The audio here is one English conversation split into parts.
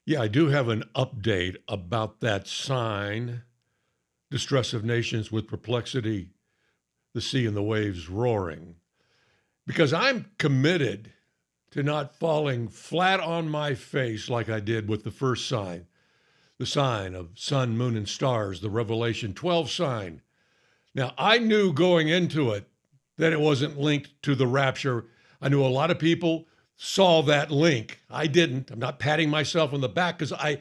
Yeah, I do have an update about that sign, distress of nations with perplexity, the sea and the waves roaring, because I'm committed to not falling flat on my face like I did with the first sign, the sign of sun, moon, and stars, the Revelation 12 sign. Now, I knew going into it that it wasn't linked to the rapture. I knew a lot of people saw that link. I didn't. I'm not patting myself on the back because I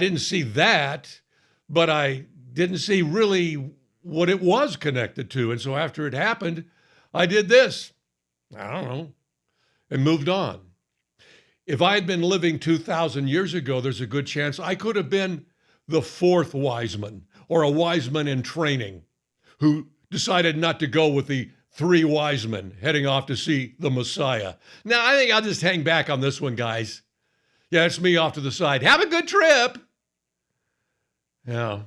didn't see that, but I didn't see really what it was connected to. And so after it happened, I did this. I don't know, and moved on. If I had been living 2,000 years ago, there's a good chance I could have been the fourth wise man or a wise man in training who decided not to go with the three wise men heading off to see the Messiah. Now, I think I'll just hang back on this one, guys. Yeah, it's me off to the side. Have a good trip. No.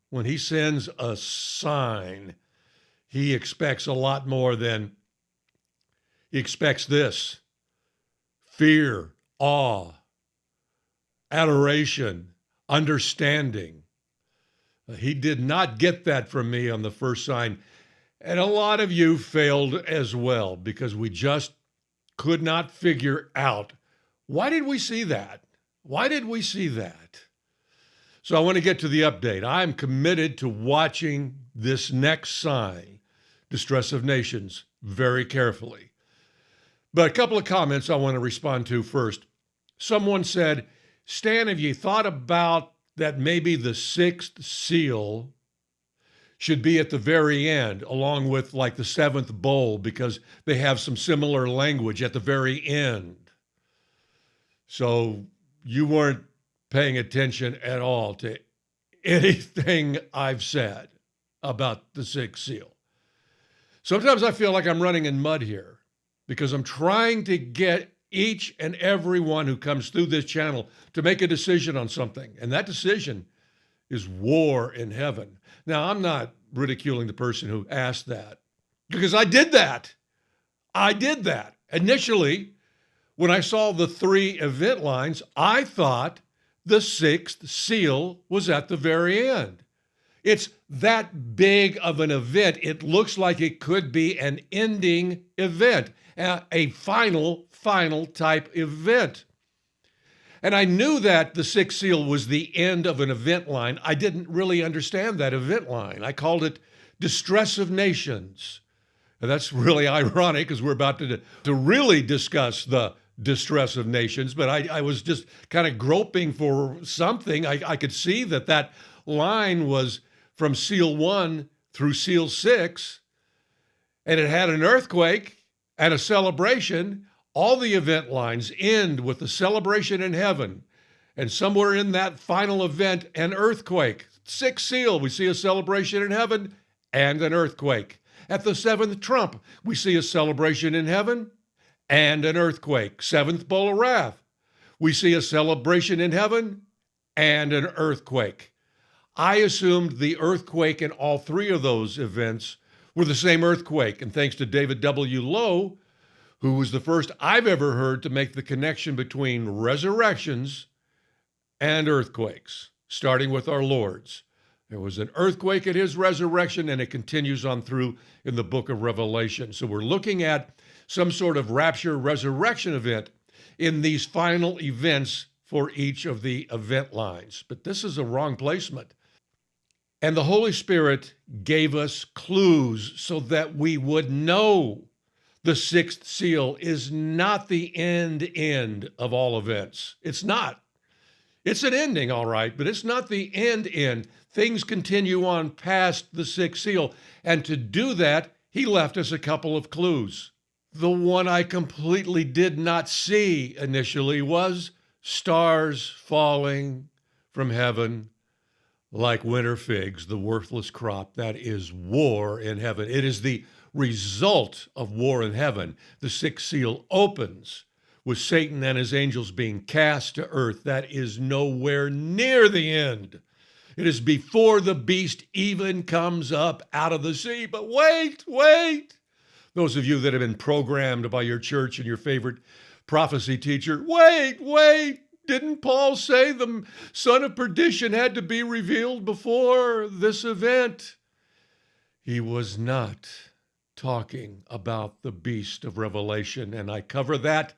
When he sends a sign, he expects a lot more than he expects this: fear, awe, adoration, understanding. He did not get that from me on the first sign. And a lot of you failed as well because we just could not figure out, why did we see that? Why did we see that? So I want to get to the update. I'm committed to watching this next sign, distress of nations, very carefully. But a couple of comments I want to respond to first. Someone said, Stan, have you thought about that maybe the sixth seal should be at the very end, along with like the seventh bowl, because they have some similar language at the very end? So you weren't paying attention at all to anything I've said about the sixth seal. Sometimes I feel like I'm running in mud here because I'm trying to get each and every one who comes through this channel to make a decision on something. And that decision is war in heaven. Now, I'm not ridiculing the person who asked that because I did that. Initially, when I saw the three event lines, I thought the sixth seal was at the very end. It's that big of an event. It looks like it could be an ending event, a final type event. And I knew that the sixth seal was the end of an event line. I didn't really understand that event line. I called it distress of nations. And that's really ironic because we're about to really discuss the distress of nations, but I was just kind of groping for something. I could see that line was from seal 1 through seal 6, and it had an earthquake and a celebration. All the event lines end with the celebration in heaven, and somewhere in that final event, an earthquake. Sixth seal, we see a celebration in heaven and an earthquake. At the seventh trump, we see a celebration in heaven and an earthquake. Seventh bowl of wrath, we see a celebration in heaven and an earthquake. I assumed the earthquake in all three of those events were the same earthquake, and thanks to David W. Lowe, who was the first I've ever heard to make the connection between resurrections and earthquakes, starting with our Lord's. There was an earthquake at his resurrection, and it continues on through in the book of Revelation. So we're looking at some sort of rapture resurrection event in these final events for each of the event lines. But this is a wrong placement. And the Holy Spirit gave us clues so that we would know the sixth seal is not the end of all events. It's not. It's an ending, all right, but it's not the end. Things continue on past the sixth seal. And to do that, he left us a couple of clues. The one I completely did not see initially was stars falling from heaven like winter figs, the worthless crop. That is war in heaven. It is the result of war in heaven. The sixth seal opens with Satan and his angels being cast to earth. That is nowhere near the end. It is before the beast even comes up out of the sea. But wait. Those of you that have been programmed by your church and your favorite prophecy teacher, wait. Didn't Paul say the son of perdition had to be revealed before this event? He was not talking about the beast of Revelation, and I cover that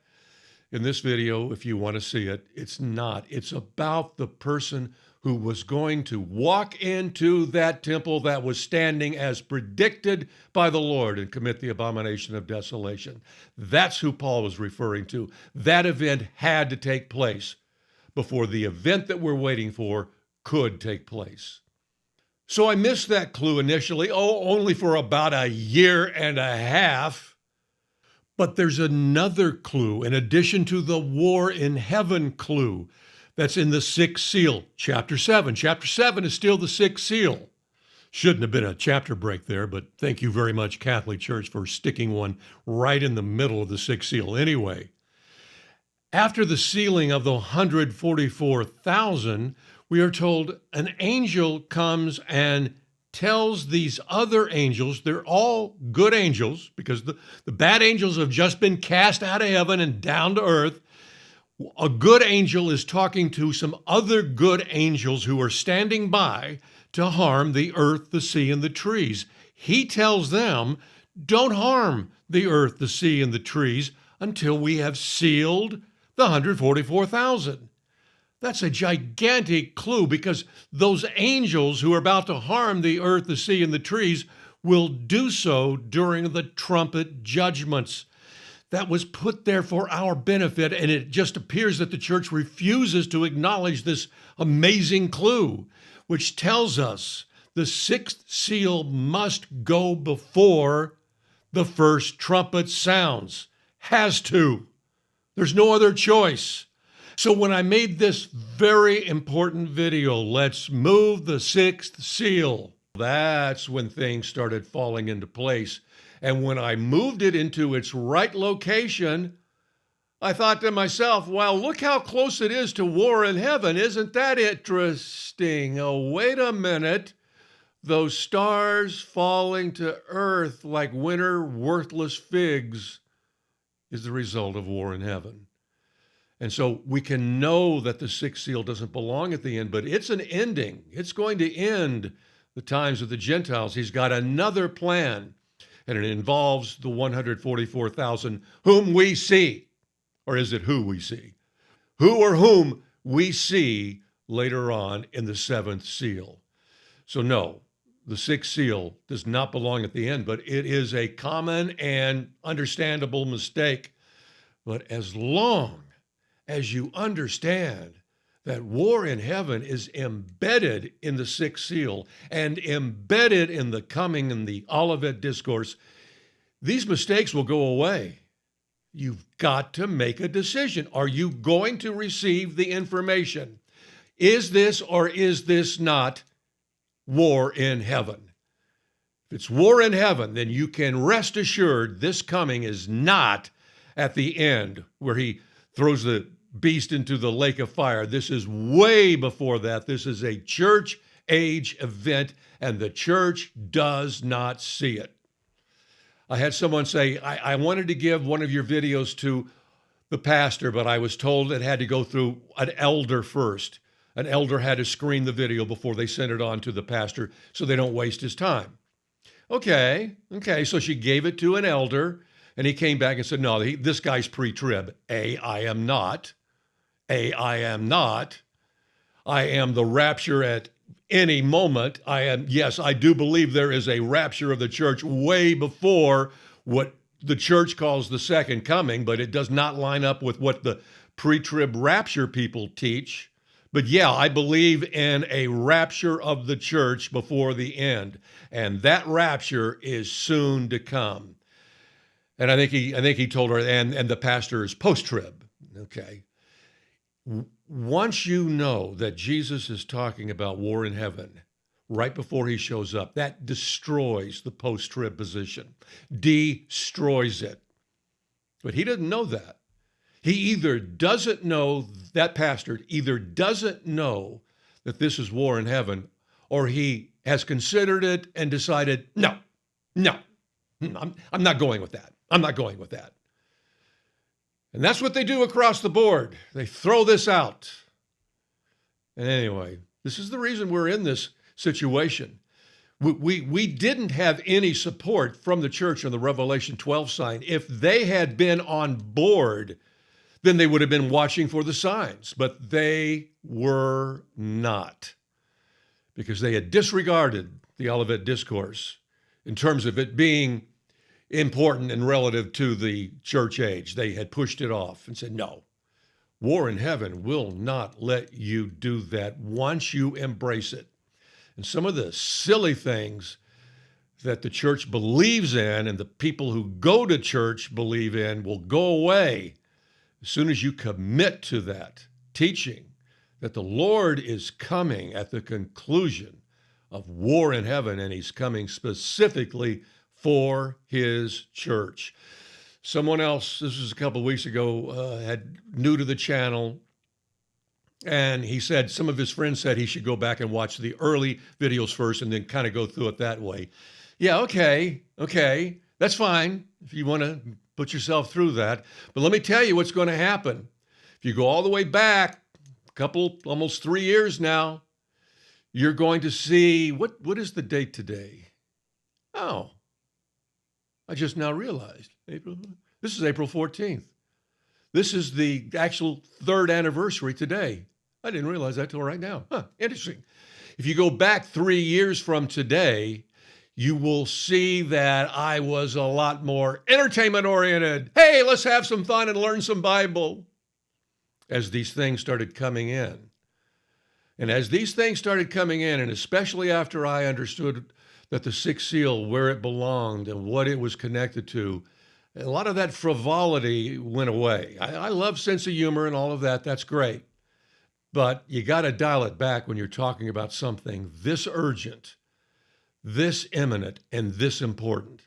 in this video if you want to see it. It's not. It's about the person who was going to walk into that temple that was standing as predicted by the Lord and commit the abomination of desolation. That's who Paul was referring to. That event had to take place before the event that we're waiting for could take place. So I missed that clue initially, only for about a year and a half. But there's another clue in addition to the war in heaven clue that's in the sixth seal, chapter 7. Chapter 7 is still the sixth seal. Shouldn't have been a chapter break there, but thank you very much, Catholic Church, for sticking one right in the middle of the sixth seal. Anyway, after the sealing of the 144,000, we are told an angel comes and tells these other angels, they're all good angels, because the bad angels have just been cast out of heaven and down to earth. A good angel is talking to some other good angels who are standing by to harm the earth, the sea, and the trees. He tells them, don't harm the earth, the sea, and the trees until we have sealed the 144,000. That's a gigantic clue, because those angels who are about to harm the earth, the sea, and the trees will do so during the trumpet judgments. That was put there for our benefit, and it just appears that the church refuses to acknowledge this amazing clue, which tells us the sixth seal must go before the first trumpet sounds. Has to. There's no other choice. So when I made this very important video, let's move the sixth seal, that's when things started falling into place. And when I moved it into its right location, I thought to myself, well, look how close it is to war in heaven. Isn't that interesting? Oh, wait a minute. Those stars falling to earth like winter worthless figs is the result of war in heaven. And so we can know that the sixth seal doesn't belong at the end, but it's an ending. It's going to end the times of the Gentiles. He's got another plan, and it involves the 144,000 whom we see. Or is it who we see? Who or whom we see later on in the seventh seal. So no, the sixth seal does not belong at the end, but it is a common and understandable mistake. But as long as you understand that war in heaven is embedded in the sixth seal and embedded in the coming in the Olivet Discourse, these mistakes will go away. You've got to make a decision. Are you going to receive the information? Is this or is this not war in heaven? If it's war in heaven, then you can rest assured this coming is not at the end where he throws the beast into the lake of fire. This is way before that. This is a church age event, and the church does not see it. I had someone say, I wanted to give one of your videos to the pastor, but I was told it had to go through an elder first. An elder had to screen the video before they sent it on to the pastor so they don't waste his time. Okay, so she gave it to an elder, and he came back and said, no, this guy's pre-trib. I am not. I am not. I am the rapture at any moment. Yes, I do believe there is a rapture of the church way before what the church calls the second coming, but it does not line up with what the pre-trib rapture people teach. But yeah, I believe in a rapture of the church before the end, and that rapture is soon to come. And I think he told her, and the pastor is post-trib. Okay. Once you know that Jesus is talking about war in heaven right before he shows up, that destroys the post-trib position, destroys it. But he doesn't know that. He either doesn't know, that pastor either doesn't know that this is war in heaven, or he has considered it and decided, no, I'm not going with that. I'm not going with that. And that's what they do across the board. They throw this out. And anyway, this is the reason we're in this situation. We didn't have any support from the church on the Revelation 12 sign. If they had been on board, then they would have been watching for the signs, but they were not, because they had disregarded the Olivet Discourse in terms of it being important and relative to the church age. They had pushed it off and said, no, war in heaven will not let you do that once you embrace it. And some of the silly things that the church believes in and the people who go to church believe in will go away as soon as you commit to that teaching that the Lord is coming at the conclusion of war in heaven, and he's coming specifically for his church. Someone else, this was a couple of weeks ago, had new to the channel, and he said some of his friends said he should go back and watch the early videos first and then kind of go through it that way. Yeah, okay, that's fine if you want to put yourself through that. But let me tell you what's going to happen. If you go all the way back, almost 3 years now, you're going to see, what is the date today? Oh, I just now realized. This is April 14th. This is the actual third anniversary today. I didn't realize that till right now. Interesting. If you go back 3 years from today, you will see that I was a lot more entertainment oriented. Hey, let's have some fun and learn some Bible. As these things started coming in. And as these things started coming in, and especially after I understood that the sixth seal, where it belonged and what it was connected to, a lot of that frivolity went away. I love sense of humor and all of that. That's great. But you got to dial it back when you're talking about something this urgent, this imminent, and this important.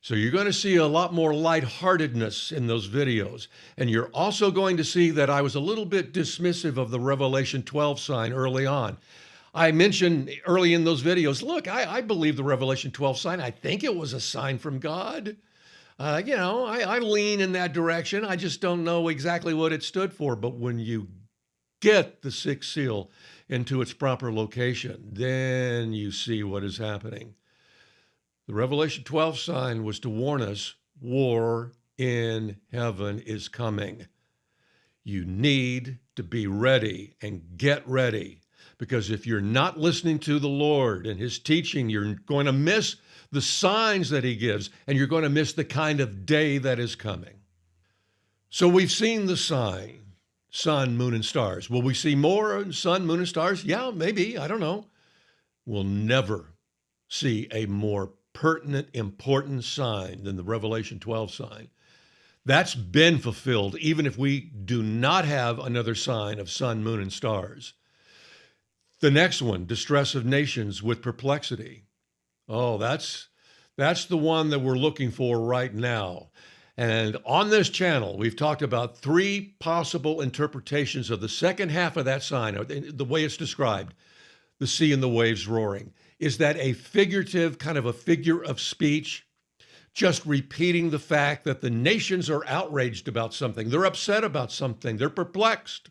So you're going to see a lot more lightheartedness in those videos. And you're also going to see that I was a little bit dismissive of the Revelation 12 sign early on. I mentioned early in those videos, look, I believe the Revelation 12 sign. I think it was a sign from God. I lean in that direction. I just don't know exactly what it stood for. But when you get the sixth seal into its proper location, then you see what is happening. The Revelation 12 sign was to warn us, war in heaven is coming. You need to be ready and get ready, because if you're not listening to the Lord and his teaching, you're going to miss the signs that he gives, and you're going to miss the kind of day that is coming. So we've seen the sign, sun, moon, and stars. Will we see more sun, moon, and stars? Yeah, maybe. I don't know. We'll never see a more pertinent, important sign than the Revelation 12 sign. That's been fulfilled, even if we do not have another sign of sun, moon, and stars. The next one, distress of nations with perplexity. Oh, that's the one that we're looking for right now. And on this channel, we've talked about 3 possible interpretations of the second half of that sign, or the way it's described, the sea and the waves roaring. Is that a figurative, kind of a figure of speech, just repeating the fact that the nations are outraged about something, they're upset about something, they're perplexed?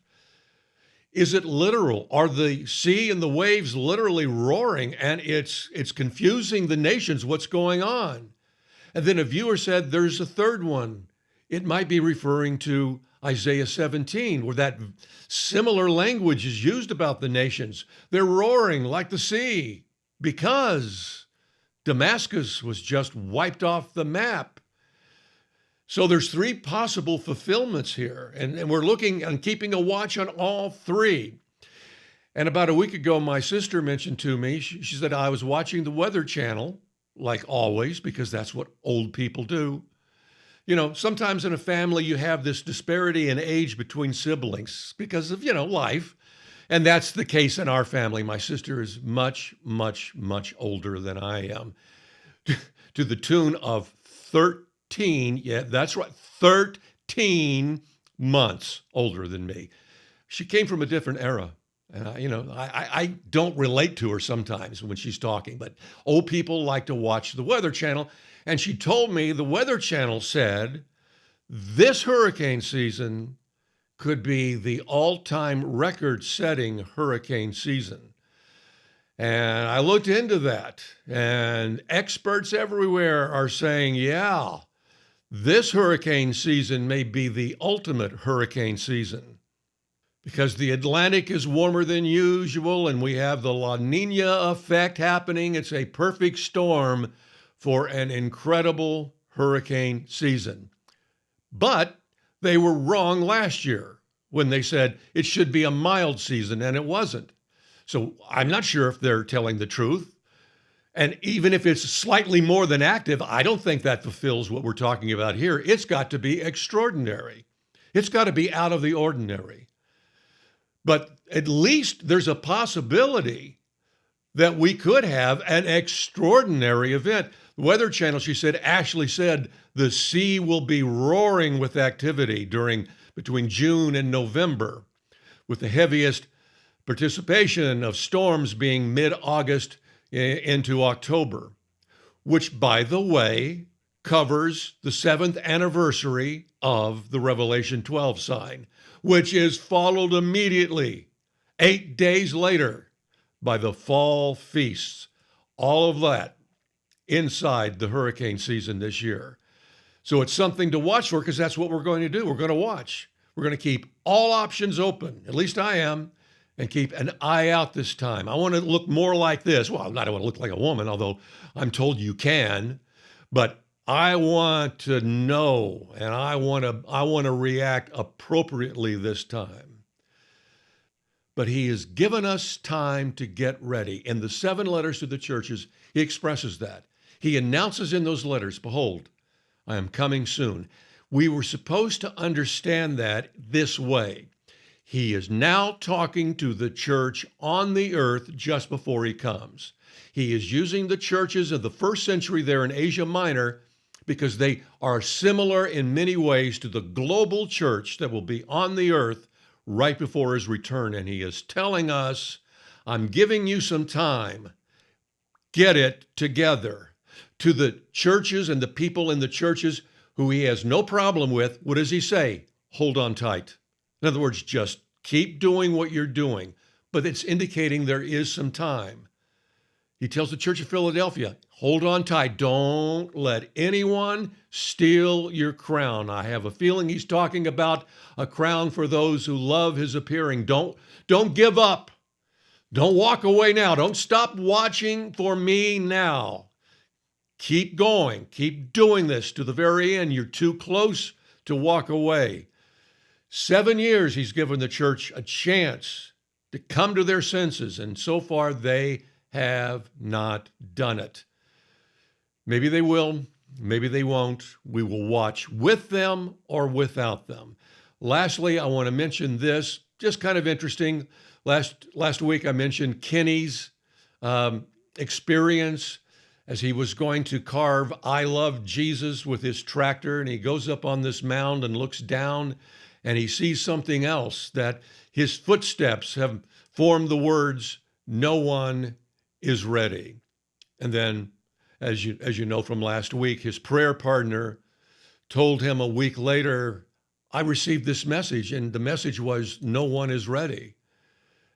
Is it literal? Are the sea and the waves literally roaring, and it's confusing the nations what's going on? And then a viewer said there's a third one. It might be referring to Isaiah 17, where that similar language is used about the nations. They're roaring like the sea because Damascus was just wiped off the map. So there's 3 possible fulfillments here, and we're looking and keeping a watch on all 3. And about a week ago, my sister mentioned to me, she said, I was watching the Weather Channel, like always, because that's what old people do. You know, sometimes in a family, you have this disparity in age between siblings because of, life. And that's the case in our family. My sister is much, much, much older than I am, to the tune of 13. Yeah, that's right. 13 months older than me. She came from a different era. And I don't relate to her sometimes when she's talking, but old people like to watch the Weather Channel. And she told me the Weather Channel said This hurricane season could be the all-time record-setting hurricane season. And I looked into that, and experts everywhere are saying, yeah, this hurricane season may be the ultimate hurricane season because the Atlantic is warmer than usual and we have the La Nina effect happening. It's a perfect storm for an incredible hurricane season. But they were wrong last year when they said it should be a mild season, and it wasn't. So I'm not sure if they're telling the truth. And even if it's slightly more than active, I don't think that fulfills what we're talking about here. It's got to be extraordinary. It's got to be out of the ordinary. But at least there's a possibility that we could have an extraordinary event. The Weather Channel, she said, actually said the sea will be roaring with activity between June and November, with the heaviest participation of storms being mid-August into October, which, by the way, covers the 7th anniversary of the Revelation 12 sign, which is followed immediately, 8 days later, by the fall feasts. All of that inside the hurricane season this year. So it's something to watch for, because that's what we're going to do. We're going to watch. We're going to keep all options open, at least I am, and keep an eye out this time. I want to look more like this. Well, I don't want to look like a woman, although I'm told you can, but I want to know, and I want to react appropriately this time. But he has given us time to get ready. In the 7 letters to the churches, he expresses that. He announces in those letters, behold, I am coming soon. We were supposed to understand that this way. He is now talking to the church on the earth just before he comes. He is using the churches of the first century there in Asia Minor because they are similar in many ways to the global church that will be on the earth right before his return. And he is telling us, I'm giving you some time. Get it together. To the churches and the people in the churches who he has no problem with, what does he say? Hold on tight. In other words, just keep doing what you're doing, but it's indicating there is some time. He tells the church of Philadelphia, hold on tight. Don't let anyone steal your crown. I have a feeling he's talking about a crown for those who love his appearing. Don't give up. Don't walk away now. Don't stop watching for me now. Keep going. Keep doing this to the very end. You're too close to walk away. 7 years he's given the church a chance to come to their senses, and so far they have not done it. Maybe they will, maybe they won't. We will watch with them or without them. Lastly, I want to mention this, just kind of interesting. Last week I mentioned Kenny's experience as he was going to carve I Love Jesus with his tractor, and he goes up on this mound and looks down, and he sees something else, that his footsteps have formed the words, no one is ready. And then, as you know from last week, his prayer partner told him a week later, I received this message, and the message was, no one is ready.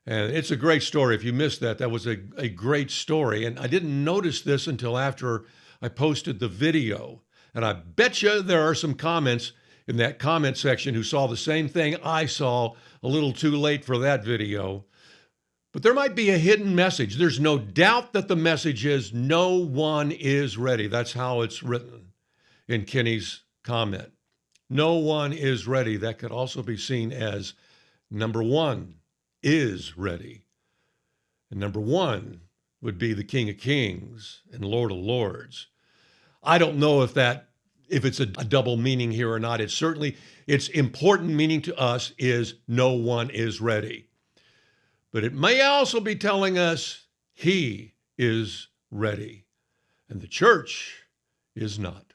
And it's a great story. If you missed that, that was a great story. And I didn't notice this until after I posted the video. And I bet you there are some comments in that comment section who saw the same thing I saw, a little too late for that video. But there might be a hidden message. There's no doubt that the message is no one is ready. That's how it's written in Kenny's comment. No one is ready. That could also be seen as number one is ready. And number one would be the King of Kings and Lord of Lords. I don't know if it's a double meaning here or not. Its important meaning to us is no one is ready. But it may also be telling us he is ready, and the church is not.